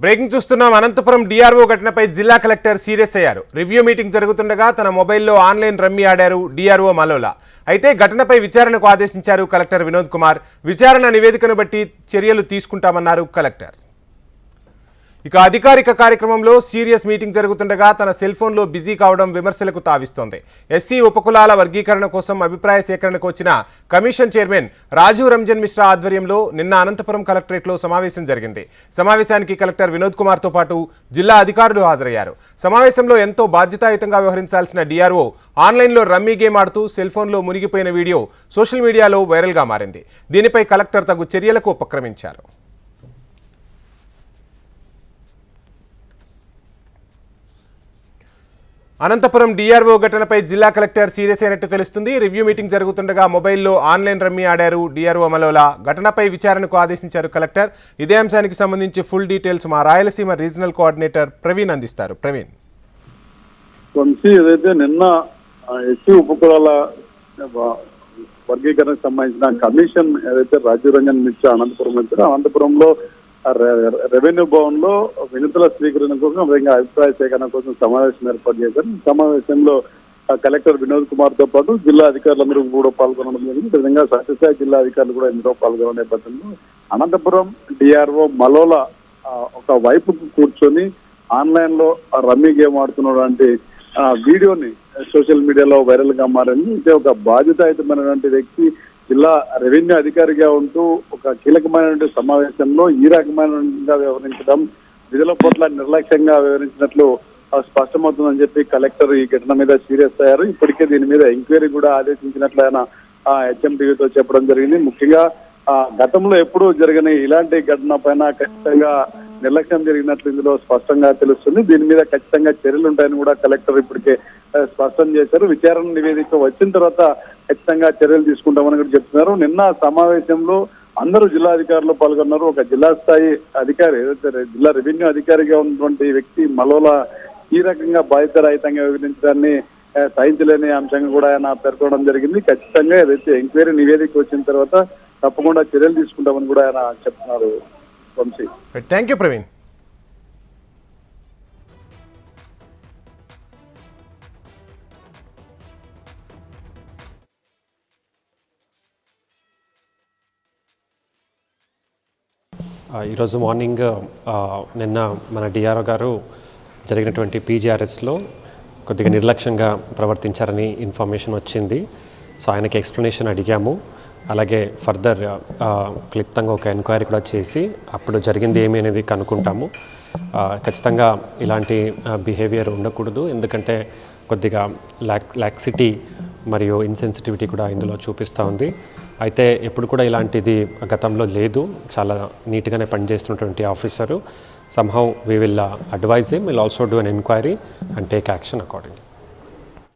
Breaking చూస్తున్నాం. Anantapuram DRO ఘటనపై జిల్లా కలెక్టర్ సీరియస్ అయ్యారు. రివ్యూ మీటింగ్ జరుగుతుండగా తన మొబైల్లో ఆన్లైన్ రమ్మీ ఆడారు డిఆర్ఓ మలోలా. అయితే ఘటనపై విచారణకు ఆదేశించారు కలెక్టర్ వినోద్ కుమార్. విచారణ నివేదికను బట్టి చర్యలు తీసుకుంటామన్నారు కలెక్టర్. ఇక అధికారిక కార్యక్రమంలో సీరియస్ మీటింగ్ జరుగుతుండగా తన సెల్ ఫోన్లో బిజీ కావడం విమర్శలకు తావిస్తోంది. ఎస్సీ ఉపకులాల వర్గీకరణ కోసం అభిప్రాయ సేకరణకు వచ్చిన కమిషన్ చైర్మన్ రాజీవ్ రంజన్ మిశ్రా ఆధ్వర్యంలో నిన్న అనంతపురం కలెక్టరేట్లో సమావేశం జరిగింది. సమావేశానికి కలెక్టర్ వినోద్ కుమార్తో పాటు జిల్లా అధికారులు హాజరయ్యారు. సమావేశంలో ఎంతో బాధ్యతాయుతంగా వ్యవహరించాల్సిన డిఆర్ఓ ఆన్లైన్లో రమ్మీ గేమ్ ఆడుతూ సెల్ ఫోన్లో మునిగిపోయిన వీడియో సోషల్ మీడియాలో వైరల్గా మారింది. దీనిపై కలెక్టర్ తగు చర్యలకు ఉపక్రమించారు. అనంతపురం డిఆర్ఓ ఘటనపై జిల్లా కలెక్టర్ సీరియస్ అయినట్టు తెలుస్తుంది. రివ్యూ మీటింగ్ జరుగుతుండగా మొబైల్లో ఆన్లైన్ రమ్మీ ఆడారు డిఆర్ఓ మలోలా. ఘటనపై విచారణకు ఆదేశించారు కలెక్టర్. ఇదే అంశానికి సంబంధించి ఫుల్ డీటెయిల్స్ మా రాయలసీమ రీజనల్ కోఆర్డినేటర్ ప్రవీణ్ అందిస్తారు. ప్రవీణ్, ఏదైతే నిన్న ఎస్సీ ఉపకులాల వర్గీకరణకు సంబంధించిన కమిషన్ ఏదైతే రాజీవ్ రంజన్ మిశ్రా అనంతపురం వచ్చారో, అనంతపురంలో రెవెన్యూ భవన్ లో వినతుల స్వీకరణ కోసం అదేవిధంగా అభిప్రాయ సేకరణ కోసం సమావేశం ఏర్పాటు చేశారు. ఈ సమావేశంలో కలెక్టర్ వినోద్ కుమార్ తో పాటు జిల్లా అధికారులందరూ కూడా పాల్గొనడం జరిగింది. విధంగా సత్యసాయి జిల్లా అధికారులు కూడా ఇందులో పాల్గొనడం నేపథ్యంలో అనంతపురం డిఆర్ఓ మలోలా ఒక వైపుకు కూర్చొని ఆన్లైన్ లో రమ్మీ గేమ్ ఆడుతున్నటువంటి వీడియోని సోషల్ మీడియాలో వైరల్ గా మారింది. అయితే ఒక బాధ్యతాయుతమైనటువంటి వ్యక్తి జిల్లా రెవెన్యూ అధికారిగా ఉంటూ ఒక కీలకమైనటువంటి సమావేశంలో ఈ రకమైనగా వ్యవహరించడం, విధుల పట్ల నిర్లక్ష్యంగా వ్యవహరించినట్లు స్పష్టమవుతుందని చెప్పి కలెక్టర్ ఈ ఘటన మీద సీరియస్ అయ్యారు. ఇప్పటికే దీని మీద ఎంక్వైరీ కూడా ఆదేశించినట్లు ఆయన హెచ్ఎంటీవీతో చెప్పడం జరిగింది. ముఖ్యంగా గతంలో ఎప్పుడూ జరిగిన ఇలాంటి ఘటన పైన ఖచ్చితంగా నిర్లక్ష్యం జరిగినట్లు ఇందులో స్పష్టంగా తెలుస్తుంది. దీని మీద ఖచ్చితంగా చర్యలు ఉంటాయని కూడా కలెక్టర్ ఇప్పటికే స్పష్టం చేశారు. విచారణ నివేదిక వచ్చిన తర్వాత ఖచ్చితంగా చర్యలు తీసుకుంటామని కూడా చెప్తున్నారు. నిన్న సమావేశంలో అందరూ జిల్లా అధికారులు పాల్గొన్నారు. ఒక జిల్లా స్థాయి అధికారి ఏదైతే జిల్లా రెవెన్యూ అధికారిగా ఉన్నటువంటి వ్యక్తి మలోలా ఈ రకంగా బాధ్యతారహితంగా వివరించడాన్ని సహించలేని అంశంగా కూడా ఆయన పేర్కొనడం జరిగింది. ఖచ్చితంగా ఏదైతే ఎంక్వైరీ నివేదిక వచ్చిన తర్వాత తప్పకుండా చర్యలు తీసుకుంటామని కూడా ఆయన చెప్తున్నారు. Vamshi, thank you Praveen. ఈరోజు మార్నింగ్ నిన్న మన డిఆర్ఓ గారు జరిగినటువంటి పీజీఆర్ఎస్లో కొద్దిగా నిర్లక్ష్యంగా ప్రవర్తించారని ఇన్ఫర్మేషన్ వచ్చింది. సో ఆయనకి ఎక్స్ప్లెనేషన్ అడిగాము. అలాగే ఫర్దర్ క్లుప్తంగా ఒక ఎంక్వైరీ కూడా చేసి అప్పుడు జరిగింది ఏమి అనేది కనుక్కుంటాము. ఖచ్చితంగా ఇలాంటి బిహేవియర్ ఉండకూడదు, ఎందుకంటే కొద్దిగా లాక్సిటీ మరియు ఇన్సెన్సిటివిటీ కూడా ఇందులో చూపిస్తూ ఉంది. అయితే ఎప్పుడు కూడా ఇలాంటిది గతంలో లేదు. చాలా నీట్గానే పనిచేస్తున్నటువంటి officer. somehow we will advise him, we'll also do an inquiry and take action accordingly.